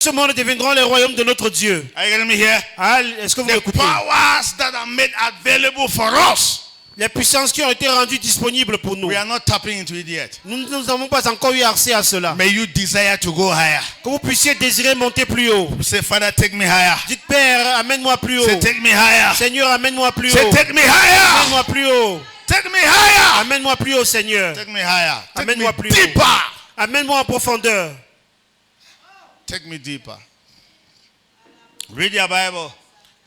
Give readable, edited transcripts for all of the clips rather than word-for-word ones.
ce monde deviendront les royaumes de notre Dieu. Are you getting me here? Ah, est-ce que vous The m'écoutez? powers that are made available for us. Les puissances qui ont été rendues disponibles pour nous. We are not tapping into it yet. Nous n'avons pas encore eu accès à cela. May you desire to go higher. Que vous puissiez désirer monter plus haut. Say, Father, take me higher. Dites, Père, amène-moi plus haut. Say, take me higher. Seigneur, amène-moi plus Say, haut. take me higher. Amène-moi plus haut. Take me higher. Amène-moi plus haut, Seigneur. Take me higher. Take me Amène-moi plus haut. deeper. Amène-moi en profondeur. Take me deeper. Read your Bible.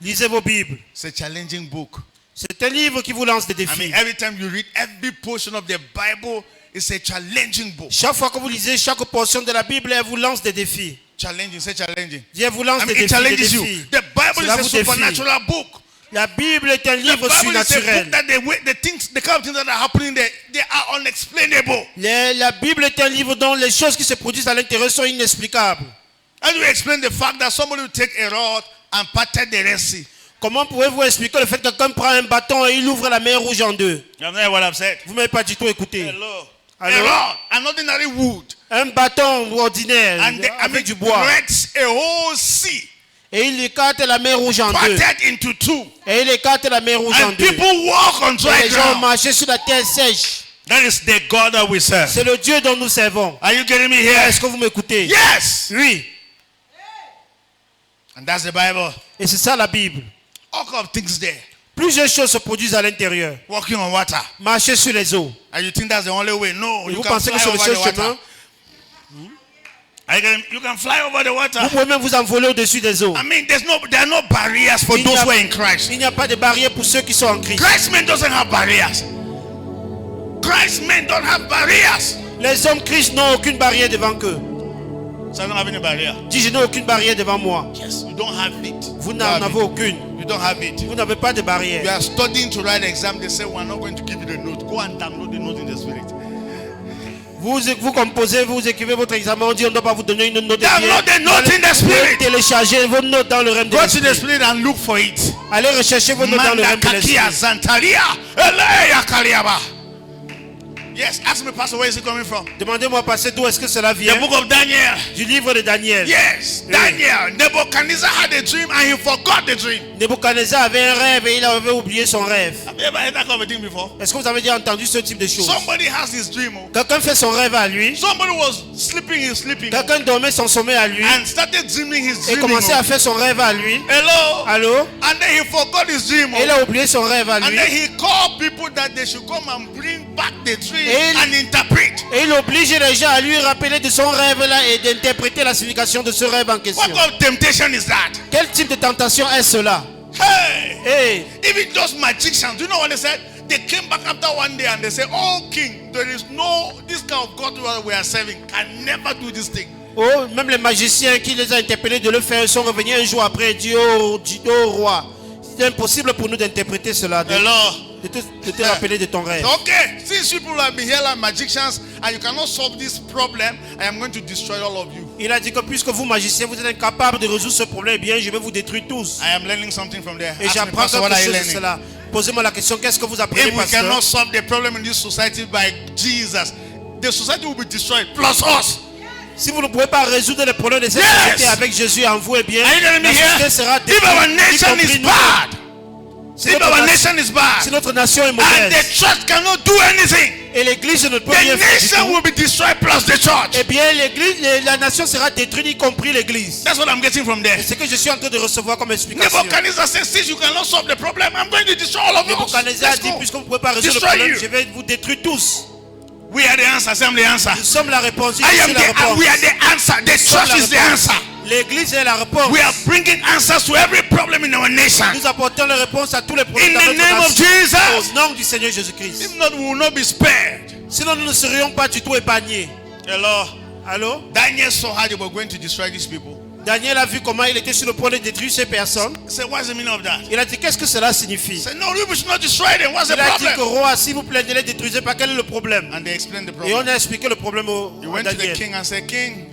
Lisez vos Bibles. It's a challenging book. C'est un livre qui vous lance des I défis. mean, every time you read every portion of the Bible, it's a challenging book. Chaque fois que vous lisez chaque portion de la Bible, elle vous lance des défis. Challenging, say challenging. Dieu vous lance I des mean, it défis. challenges Des you. défis. The Bible Cela is a vous défie. supernatural book. La Bible est un The livre Bible is a book surnaturel. that the kind of things that are happening there, they are unexplainable. La Bible est un livre dont les choses qui se produisent à l'intérieur sont inexplicables. How do you explain the fact that somebody will take a rod and parted the Red Sea? Comment pouvez-vous expliquer le fait que quelqu'un prend un bâton et il ouvre la mer Rouge en deux? You know what I've said? Vous ne m'avez pas du tout écouté. Hello. Hello? A rod, an ordinary wood. Un bâton ordinaire avec du bois. Breaks a whole sea, Et il écarte la mer Rouge en deux. parted into two. Et il écarte la mer Rouge en And deux. people walk on Et dry les gens ground. marchaient sur la terre sèche. That is the God that we serve. C'est le Dieu dont nous servons. Are you getting me here? Est-ce que vous m'écoutez? Yes. Oui. And that's the Bible. Et c'est ça la Bible. All kinds of things there. Plusieurs choses se produisent à l'intérieur. Walking on water. Marcher sur les eaux. And you think that's the only way? No, Et you vous can pensez que fly c'est le over seul the water. chemin? You can fly over the water. Vous pouvez même vous envoler au-dessus des eaux. I mean, there are no barriers for those who are in Christ. Il n'y a pas de barrière pour ceux qui sont en Christ. Christ men doesn't have barriers. Christ men don't have barriers. Les hommes Christ n'ont aucune barrière devant eux. So I don't have any barrier. Dis, je n'ai aucune barrière devant moi. Yes, you don't have it. Vous You n'en have avez it. aucune. You don't have it. Vous n'avez pas de You barrière. are studying to write exam. They say we're not going to give you the note. Go and download the note in the spirit. Vous composez, vous écrivez votre examen, on dit on ne doit pas vous donner une note. Download the note in the spirit. Téléchargez vos notes dans le règne de Go to the l'esprit. spirit and look for it. Allez rechercher vos notes dans le règne de l'esprit. Mandakakia Zantaria. Eleya Kaliaba. Yes, ask me, Pastor, where is it coming from? Demandez-moi, passer d'où est-ce que cela The vient? book of Daniel. Du livre de Daniel. Yes, Daniel. Nebuchadnezzar had a dream and he forgot the dream. Nebuchadnezzar avait un rêve et il avait oublié son rêve. Have you ever heard that kind of a thing before? Est-ce que vous avez déjà entendu ce type de choses? Somebody has his dream. Oh. Quelqu'un fait son rêve à lui. Somebody was sleeping, he's sleeping. Oh, Quelqu'un dormait son sommeil à lui and started dreaming his et dream. commençait à faire son rêve à lui. Hello? Allô? And then he forgot his dream. Et il a oublié son rêve à And lui. then he called people that they should come and bring back the dream Et- and interpret. Et il oblige les gens à lui rappeler de son rêve là et d'interpréter la signification de ce rêve en question. What kind of temptation is that? Quel type de tentation est cela? Hey! Hey, Even those magicians, do you know what they said? They came back after one day and they said, "Oh king, there is no, this kind of God we are serving can never do this thing." oh, même les magiciens qui les ont interpellés de le faire sont revenus un jour après et dit oh roi, c'est impossible pour nous d'interpréter cela, Hello? de te rappeler de ton rêve. Okay, since people have been here like magicians and you cannot solve this problem, I am going to destroy all of you. Il a dit que puisque vous magiciens, vous êtes incapables de résoudre ce problème, eh bien je vais vous détruire tous. I am learning something from there. Et Ask me, j'apprends Pastor, what quelque are you chose de learning? cela. Posez-moi la question, qu'est-ce que vous apprenez, If we pasteur? cannot solve the problem in this society by Jesus, the society will be destroyed, plus us. Si vous ne pouvez pas résoudre les problèmes de cette Yes. société avec Jésus en vous, eh bien, Are you getting me la société here? sera If our détruite, y nation compris is nous. bad, Si if notre our nation- nation is bad, si notre nation est and mauvaise the church cannot do anything, et l'église ne peut the rien faire du nation tout, will be destroyed plus the church. eh bien la nation sera détruite, y compris l'église. That's what I'm getting from there. C'est ce que je suis en train de recevoir comme explication. Nebuchadnezzar says, since you cannot solve the problem, I'm going to destroy all of you. Nebuchadnezzar a Let's dit, go. puisque vous ne pouvez pas résoudre le Destroy problème, you. je vais vous détruire tous. We are the answer. Say I'm the answer. Nous sommes la réponse. Je I suis am la the, réponse. we are the answer. The sommes church la is the réponse. answer. L'église est la réponse. We are bringing answers to every problem in our nation. Nous apportons la réponse à tous les problèmes In dans the notre name of nation. Jesus. Au nom du Seigneur Jésus-Christ. If not, we will not be spared. Sinon, nous ne serions pas du tout épargnés. Hello. Allô? Daniel saw how they were going to destroy these people. Daniel a vu comment il était sur le point de détruire ces personnes. Say, what's the meaning of that? Il a dit, qu'est-ce que cela signifie? Say, no, we should not destroy them. What's the Il a dit que problem? roi, si vous plaît, ne les détruisez pas, quel est le problème? And they explained the Et on problem. a expliqué le problème He à went to the Daniel. king and said, King,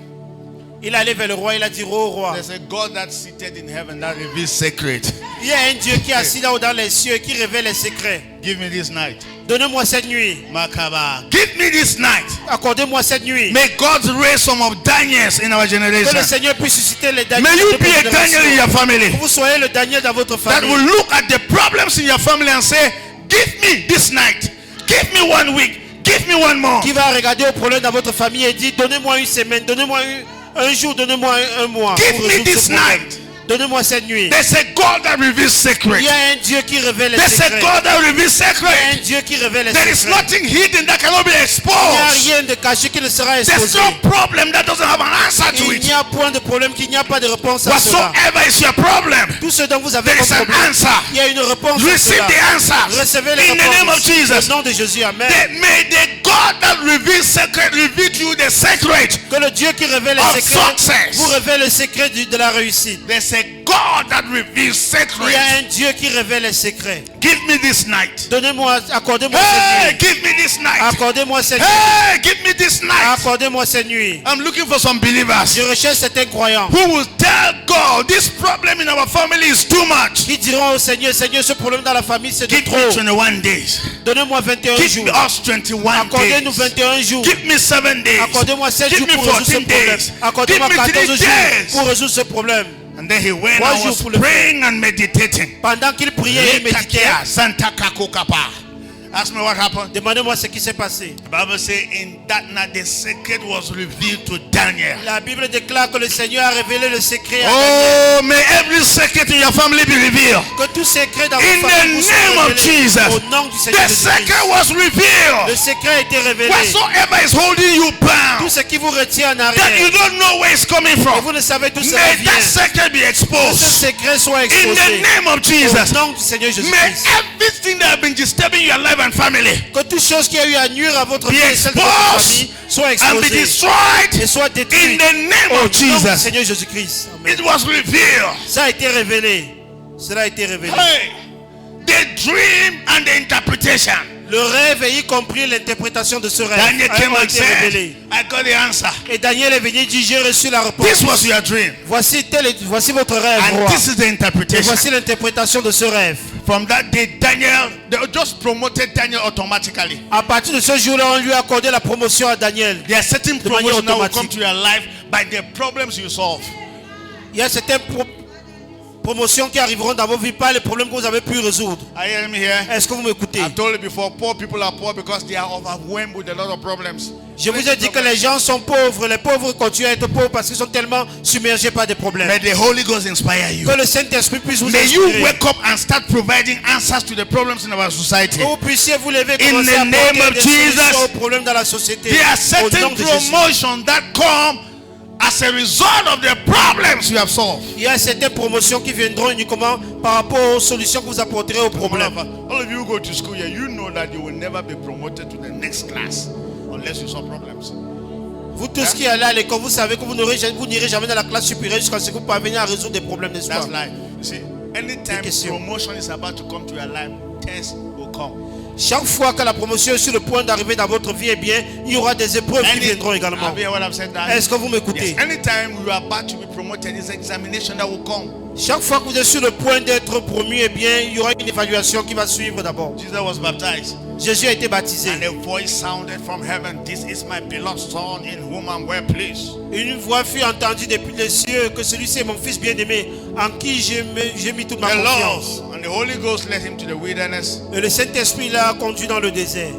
Il est allé vers le roi, il a dit, oh roi, there's a God that's seated in heaven that reveals secret. il y a un Dieu qui est assis là-haut dans les cieux et qui révèle les secrets. Give me this night. Donnez-moi cette nuit. Makaba. Give me this night. Accordez-moi cette nuit. May God raise some of Daniels in our Que le generation. Seigneur puisse susciter les Daniel. May you be a Daniel in your family. Que vous soyez le Daniel dans votre That famille. will look at the problems in your family and say, give me this night. Give me 1 week. Give me 1 more. Qui va regarder au problème dans votre famille et dire donnez-moi une semaine, donnez-moi un jour, donnez-moi un mois. Give pour me résoudre this ce problème. night. Donnez-moi cette nuit. There's a God that reveals Il secrets. y a un Dieu qui révèle les There's a secrets. God that reveals Il y a un secrets. Dieu qui révèle les There is secrets. nothing hidden that cannot be Il n'y a exposed. rien de caché qui ne sera There's exposé. no problem that doesn't have an answer to Il it. n'y a point de problème, qu'il n'y a pas de réponse à cela. Whatsoever is your problem, Tout ce dont vous avez there comme is an problème, answer. il y a une réponse à Receive cela. the answers Recevez les in the name of réponses. Jesus. Au nom de Jésus, Amen. May the God that reveals secret reveal to you the secret. Que le Dieu qui révèle Of les secrets success. vous révèle le secret de la réussite. There's a God that reveals Il y a secrets. un Dieu qui révèle les secrets. Give me this night. Donnez-moi, accordez-moi Hey, cette nuit. give me this night. Accordez-moi cette nuit. Hey, give me this night. Accordez-moi cette nuit. I'm looking for some believers Je recherche certains croyants who will tell God this problem in our family is too much. qui diront au Seigneur, Seigneur, ce problème dans la famille c'est de Give trop. me 21 days. Donnez-moi 21 Give jours. us 21 Accordez-nous days. 21 jours. Give me 7 days. Accordez-moi 7 Give jours me pour résoudre ce 14 problème. days. Accordez-moi Give me 14 3 jours days. pour résoudre ce problème. And then he went 3 and jours was pour le praying and meditating. Pendant qu'il priait et méditait, Lekakia, Santa Kakokapa. Ask me what happened. demandez-moi ce qui s'est passé. The Bible says in that night the secret was revealed to Daniel. La Bible déclare que le Seigneur a révélé le secret à Daniel. Oh, may every secret in your family be revealed. Que tout secret dans In votre famille vous the soit name of révélé. Jesus. Au nom du Seigneur The Jésus-Christ. secret was Le revealed. secret a été révélé. Whatsoever is holding you Tout bound, ce qui vous retient en that you arrière, don't know where it's coming et from, vous ne savez d'où cela may vient. that secret be Que ce exposed. secret soit In exposé. the name of Au Jesus. nom du Seigneur May Jésus-Christ. everything that has been disturbing your life and family Que toute chose qui a eu à nuire à votre be vie et celle de votre exposed famille soit and be exposée destroyed et soit in détruite. the name Au of nom du Jesus. Seigneur Jésus-Christ. Amen. It was revealed. Ça a été révélé. Cela a été révélé. Hey, the dream and the interpretation. Le rêve et y compris l'interprétation de ce rêve Daniel came a and été said, révélé. I got the answer. Et Daniel est venu dire j'ai reçu la réponse. This was your dream. Voici votre rêve, And roi. this is the Et interpretation. voici l'interprétation de ce rêve. From that day, Daniel, they just promoted Daniel automatically. À partir de ce jour-là, on lui a accordé la promotion à Daniel. There are certain De manière promotions that will come automatique. to your life by the problems you solve. Il y a certaines promotions qui arriveront dans vos vies par les problèmes que vous avez pu résoudre. Are you hearing me here? Est-ce que vous m'écoutez? I've told you before, poor people are poor because they are overwhelmed with a lot of problems. Je vous ai dit que les gens sont pauvres. Les pauvres continuent à être pauvres parce qu'ils sont tellement submergés par des problèmes. May the Holy Ghost inspire you. Que le Saint-Esprit puisse vous May you inspirer. wake up and start providing answers to the problems in our society. Que vous puissiez vous lever et In commencer the à name apporter of des solutions Jesus. aux problèmes dans la société. There are Au certain nom de Jésus. promotions that come as a result of the problems you have solved. Il y a certaines promotions qui viendront uniquement par rapport aux solutions que vous apporterez aux problèmes. All of you who go to school here, you know that you will never be promoted to the next class unless you solve problems. Vous tous qui allez à l'école, vous savez que vous n'irez jamais dans la classe supérieure jusqu'à ce que vous parveniez à résoudre des problèmes, n'est-ce pas? That's life. You see, anytime question. promotion is about to come to your life, tests will come. Chaque fois que la promotion est sur le point d'arriver dans votre vie, eh bien, il y aura des épreuves qui viendront également. Have you heard what I've said now? Est-ce que vous m'écoutez? Yes. Anytime you are about to be promoted, it's examination that will come. Chaque fois que vous êtes sur le point d'être promu, eh bien, il y aura une évaluation qui va suivre d'abord. Jesus was baptized, Jésus a été baptisé. and a voice sounded from heaven, "This is my beloved son in whom I'm well pleased." Une voix fut entendue depuis les cieux que celui-ci est mon fils bien-aimé, en qui j'ai mis toute ma The confiance. Lord and the Holy Ghost led him to the wilderness Et le Saint-Esprit l'a conduit dans le désert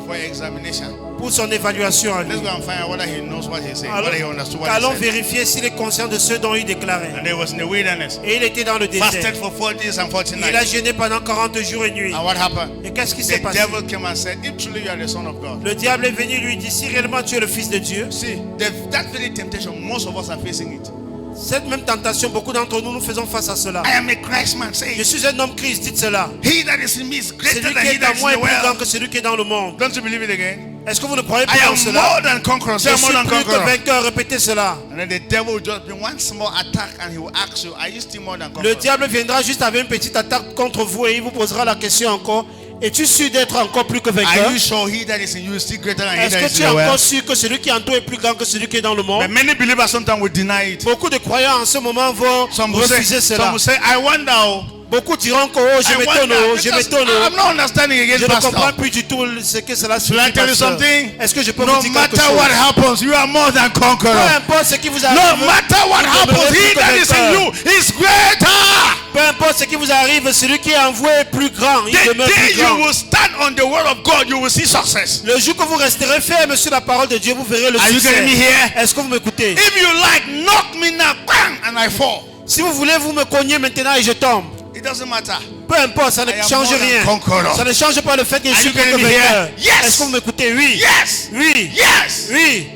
for examination. pour son évaluation à lui. Let's go and find out whether he knows what he's saying, Alors, whether he understood what he allons said. vérifier s'il est conscient de ce dont il déclarait. And he was in the wilderness, Et il était dans le désert. fasted for 40 days and 40 Il a nights. jeûné pendant 40 jours et nuits. And what happened? Et qu'est-ce qui s'est The passé? devil came and said, "If truly you are the son of God." Le diable est venu lui dire, si réellement tu es le fils de Dieu, See, that very temptation, most of us are facing it. cette même tentation, beaucoup d'entre nous, nous faisons face à cela. I am a Christ man, say Je it. suis un homme Christ, dites cela. He that is in me is greater Celui than qui he est that en is moi in est the plus grand world. que celui qui est dans le monde. Don't you believe it again? Est-ce que vous ne croyez pas I en am cela? more than conqueror. Say Je I'm more suis than plus que conqueror. vainqueur, répétez cela. And then the devil will just bring one small attack and he will ask you, are you still more than Le conqueror? diable viendra juste avec une petite attaque contre vous et il vous posera la question encore. Es-tu sûr d'être encore plus que vainqueur? Are you sure he that is in you is still greater than he Est-ce that que is tu in es the encore world? sûr que celui qui est en toi est plus grand que celui qui est dans le monde? But many believers sometimes will deny it. Beaucoup de croyants en ce moment vont Some will refuser say, cela. I wonder, Beaucoup diront que oh, je I m'étonne, wonder, oh, je because m'étonne. I'm not understanding again, Je ne comprends Pastor. plus du tout ce que cela Shall I signifie. tell you pasteur. something? Est-ce que je peux No vous dire quelque matter chose? what happens, you are more than Peu conqueror. importe ce qui vous No arrive, matter what vous happens, demeurez he plus that que is in vainqueur. you is greater. Peu importe ce qui vous arrive, celui qui est en vous est plus grand. Il The demeure day plus you grand. will stand on the word of God, you will see success. Le jour que vous resterez ferme sur la parole de Dieu, vous verrez le Are you getting me succès. here? Est-ce que vous m'écoutez? If you like, knock me now, bang, and I fall. Si vous voulez, vous me cognez maintenant et je tombe. It doesn't matter. Peu importe, ça ne I am change more than rien. conqueror. Ça ne change pas le fait que je Are suis you getting plus que me here? vainqueur. Yes. Est-ce que vous m'écoutez? Oui. Yes. Oui. Yes. Oui.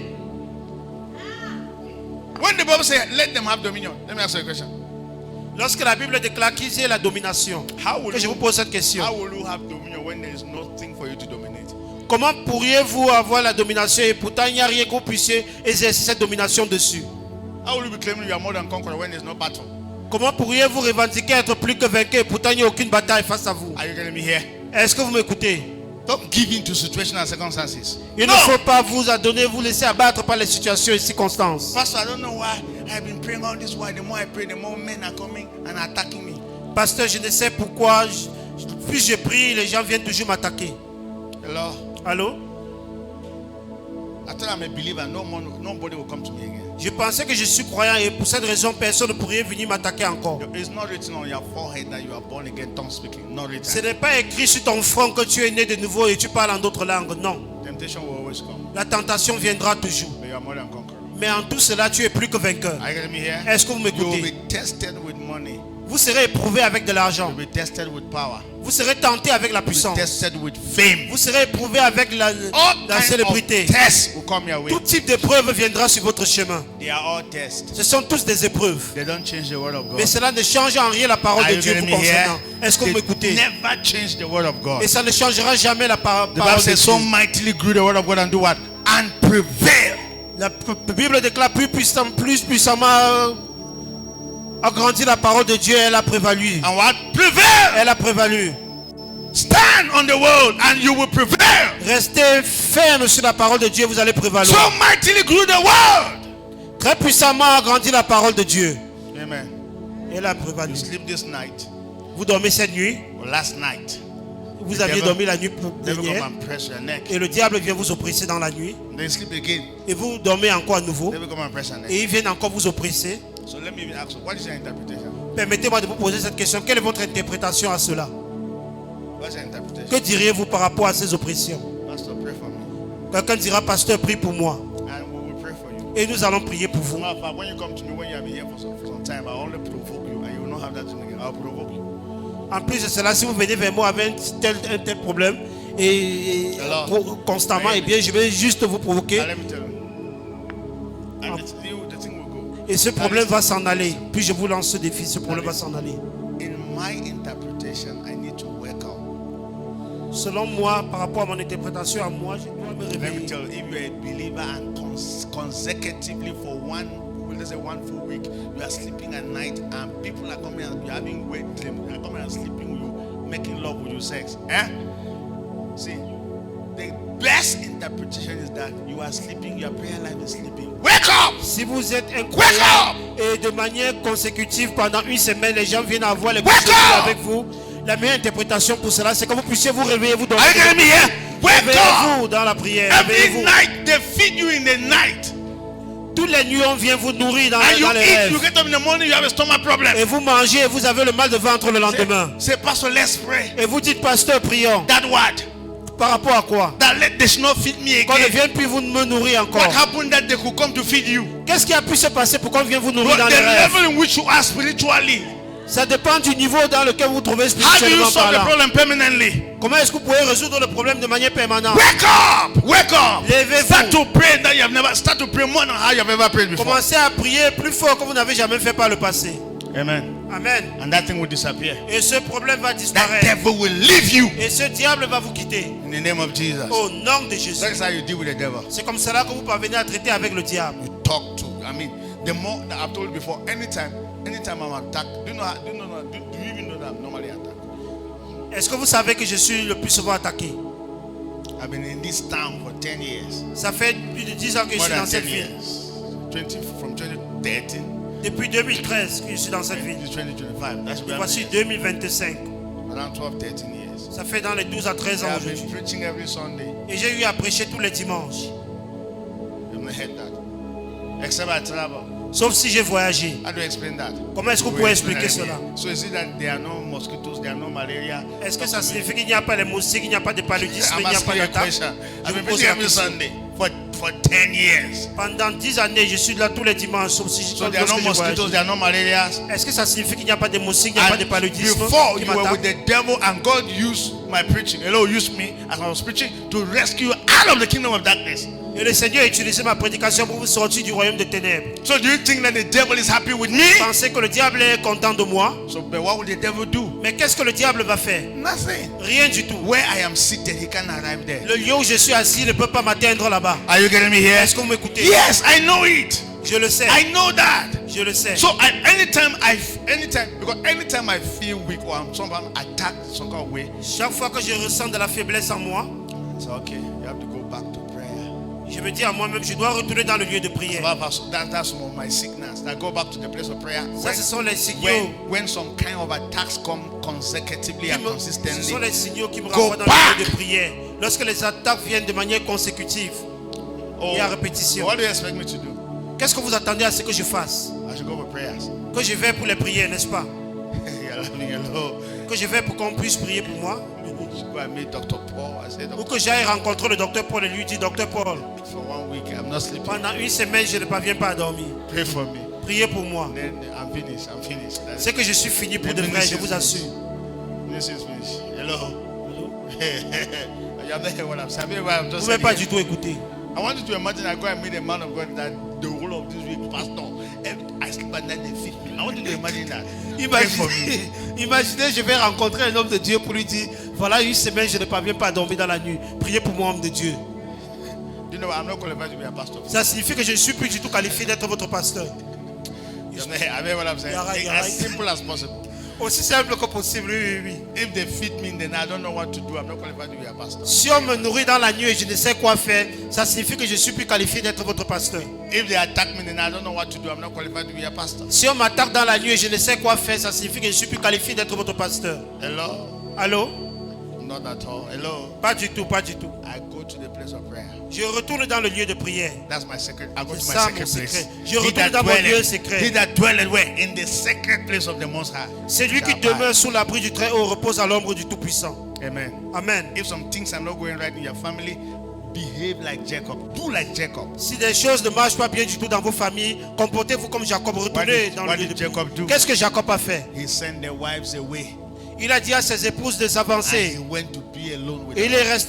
When the Bible says, let them have dominion, let me ask you a question. Lorsque la Bible déclare qu'ils aient la domination, How will que je vous pose cette question. How will you have dominion when there is nothing for you to dominate? Comment pourriez-vous avoir la domination et pourtant il n'y a rien que vous puissiez exercer cette domination dessus? How will you be claiming you are more than conqueror when there is no battle? Comment pourriez-vous revendiquer être plus que vainqueur et pourtant il n'y a aucune bataille face à vous? Are you getting me here? Est-ce que vous m'écoutez? Don't give in to situations and circumstances. Il No. ne faut pas vous adonner, vous laisser abattre par les situations et circonstances. Pastor, I don't know why I've been praying all this while. The more I pray, the more men are coming and attacking me. Pasteur, je ne sais pourquoi, plus je prie, les gens viennent toujours m'attaquer. Hello? Allô? I thought I'm a believer. Nobody will come to me again. Je pensais que je suis croyant et pour cette raison, personne ne pourrait venir m'attaquer encore. It's not written on your forehead that you are born again, tongue speaking. Not Ce written. n'est pas écrit sur ton front que tu es né de nouveau et tu parles en d'autres langues, non. Temptation will always come. La tentation viendra toujours. But you are more than conqueror. Mais en tout cela, tu es plus que vainqueur. Are you getting me here? Est-ce que vous You will m'écoutez? be tested with money. Vous serez éprouvé avec de l'argent. You will be tested with power. Vous serez tenté avec la You will be puissance. tested with fame. Vous serez éprouvé avec la All célébrité. kinds of tests will come your way. Tout type d'épreuve viendra sur votre chemin. They are all tests. Ce sont tous des épreuves. They don't change the word of God. Mais cela ne change en rien la parole Are de you Dieu getting vous me here? concernant. Est-ce que vous They m'écoutez? never change the word of God. Et ça ne changera jamais la The Bible parole de says, Dieu. so mightily grew the word of God and do what? And prevail. La Bible déclare plus puissamment agrandi la parole de Dieu, elle a prévalu. And what? Prevail. Elle a prévalu. Stand on the word and you will prevail. Restez ferme sur la parole de Dieu, vous allez prévaloir. So mightily grew the word. Très puissamment agrandi la parole de Dieu. Amen. Elle a You prévalu. sleep this night Vous dormez cette nuit, or last night. vous aviez dormi la nuit They will come dernière, and press your neck. et le diable vient vous oppresser dans la nuit, Then sleep again. et vous dormez encore à nouveau, They will come and press your neck. et ils viennent encore vous oppresser. So let me even ask you, what is your interpretation? Permettez-moi de vous poser cette question. Quelle est votre interprétation à cela? What's your interpretation? Que diriez-vous par rapport à ces oppressions? Pastor, pray for me. Quelqu'un dira, pasteur, prie pour moi. And we will pray for you. Et nous allons prier pour vous. Matter of fact, when you come to me, when you have been here for some time, I only provoke you, and you will not have that thing again. I'll provoke you. En plus de cela, si vous venez vers moi avec un tel problème, et constamment, eh bien, je vais juste vous provoquer. Now let me tell you. And the thing will go. Et ce problème va s'en aller. Puis je vous lance ce défi, ce problème va s'en aller. In my interpretation, I need to work out. Selon moi, par rapport à mon interprétation à moi, je dois me Let me réveiller. tell you, if you're a believer and consecutively for let's say one full week, you are sleeping at night and people are coming and you're having wet dreams, they are coming and sleeping with you, making love with you, sex. See, the best interpretation is that you are sleeping, your prayer life is sleeping. Wake up! Si vous êtes incroyable et de manière consécutive pendant une semaine, les gens viennent avoir les couches de vie avec vous. La meilleure interprétation pour cela, c'est que vous puissiez vous réveiller, vous dormir. Are you getting me here? Wake Réveillez-vous up! dans la prière. Every Réveillez-vous. night they feed you in the night. Toutes les nuits, on vient vous nourrir dans, And you dans les eat, you rêves. get up in the morning, you have a stomach problem. Et vous mangez et vous avez le mal de ventre le lendemain. Say, Pastor, let's pray. Et vous dites, pasteur, prions. That what? Par rapport à quoi? That they should not feed me Qu'on ne again. vienne plus vous me nourrir encore. What happened that they could come to feed you? Qu'est-ce qui a pu se passer pour qu'on vienne vous nourrir But dans the les rêves? level in which you are spiritually. Ça dépend du niveau dans lequel vous vous trouvez How do you spirituellement solve the parlant. problem permanently? Comment est-ce que vous pouvez résoudre le problème de manière permanente? Wake up! Wake up! Levez-vous. Start to pray that you have never. Start to pray more than how you have ever prayed before. Commencez à prier plus fort que vous n'avez jamais fait par le passé. Amen. Amen. And that thing will disappear. Et ce problème va That disparaître. devil will leave you Et ce diable va vous quitter. in the name of Jesus. Au nom de Jésus. That's how you deal with the devil. C'est comme cela que vous parvenez à traiter avec le diable. You talk to. I mean, the more that I've told you before. Anytime I'm attacked. Do you even know that I'm normally attacked? Est-ce que vous savez que je suis le plus souvent attaqué? I've been in this town for 10 years. Ça fait plus de 10 ans que je More suis dans than cette 10 ville. years. From 2013. Depuis 2013 que je suis dans cette ville. This 2025. That's Et where voici I'm 2025. around 12, 13 years. Ça fait dans les 12 à 13 ans I've aujourd'hui. been preaching every Sunday. Et j'ai eu à prêcher tous les dimanches. You've not heard that. Except I travel. Sauf si j'ai voyagé. How do you explain that? Comment est-ce que vous pouvez expliquer cela? So is it that there are no mosquitoes, there are no malaria? Est-ce que ça signifie qu'il n'y a pas de moustiques, il n'y a pas de paludisme, I'm il n'y a pas asking you a d'attaque? question. Je I've vous been pose preaching la every question. Sunday for 10 years. Pendant 10 années, je suis là tous les dimanches, sauf si So there are no lorsque je mosquitoes, voyage. there are no malaria. Est-ce que ça signifie qu'il n'y a pas de moustiques, il n'y a pas de And paludisme before qui you were with m'attaque? the devil and God used my preaching, hello, used me as I was preaching to rescue you out of the kingdom of darkness. Et le Seigneur a utilisé ma prédication pour vous sortir du royaume des ténèbres. So do you think that the devil is happy with me? Vous pensez que le diable est content de moi? So but what will the devil do? Mais qu'est-ce que le diable va faire? Nothing. Rien du tout. Where I am seated, he can't arrive there. Le lieu où je suis assis ne peut pas m'atteindre là-bas. Are you getting me here? Est-ce que vous m'écoutez? Yes, I know it. Je le sais. I know that. Je le sais. So anytime I feel weak or I'm someone attacked some kind of way, Chaque fois que je ressens de la faiblesse en moi, so okay, you have to go back to prayer. je me dis à moi-même, je dois retourner dans le lieu de prière. That's some of my sickness. I go back to the place of prayer. Ça, ce sont les signaux. When some kind of attacks come consecutively and Ce consistently, sont les signaux qui me Go renvoient dans back. le lieu de prière. Lorsque les attaques viennent de manière consécutive et à répétition. what do you expect me to do? Qu'est-ce que vous attendez à ce que je fasse? I should go for prayers. Que je vais pour les prières, n'est-ce pas? Hello. Que je vais pour qu'on puisse prier pour moi? You should go and meet Dr. Paul. I said, Ou que j'aille rencontrer le docteur Paul et lui dire, docteur Paul, for 1 week I'm not sleeping. pendant une semaine, je ne parviens pas à dormir. Pray for me. Priez pour moi. Then I'm finished. That's C'est que je suis fini pour de vrai, je vous assure. This is finished. Hello. You have not heard what I'm saying. I'm just Vous ne pouvez pas saying du tout écouter. I want you to imagine I go and meet a man of God that the whole of this week, pastor, I sleep and then they feed me. I want you to imagine that. Pray for me. Imaginez, je vais rencontrer un homme de Dieu pour lui dire, voilà une semaine, je ne parviens pas à dormir dans la nuit. Priez pour moi, homme de Dieu. You know, I'm not qualified to be a pastor. Ça signifie que je ne suis plus du tout qualifié d'être votre pasteur. I mean what I'm saying. You're right, you're As right. simple as possible. Aussi simple que possible, oui, oui, oui. If they feed me, then I don't know what to do. I'm not qualified to be a pastor. Si on me nourrit dans la nuit et je ne sais quoi faire, ça signifie que je ne suis plus qualifié d'être votre pasteur. If they attack me, then I don't know what to do. I'm not qualified to be a pastor. Si on m'attaque dans la nuit et je ne sais quoi faire, ça signifie que je ne suis plus qualifié d'être votre pasteur. Hello? Allô? Not at all. Hello? Pas du tout, pas du tout. I go to the place of prayer. Je retourne dans le lieu de prière. That's my secret. I go to C'est my ça, secret mon place. secret. Je retourne dans mon lieu secret. He that dwelleth where? In the secret place of the Most High. C'est lui qui shall abide. demeure sous l'abri du Très-Haut, repose à l'ombre du Tout-Puissant. Amen. Amen. If some things are not going right in your family, behave like Jacob. Do like Jacob. Si des choses ne marchent pas bien du tout dans vos familles, comportez-vous comme Jacob. Retournez dans le What lieu did de Jacob do? Qu'est-ce que Jacob a fait? He sent their wives away. Il a dit à ses épouses de And s'avancer. he went to be alone with Et il them. est resté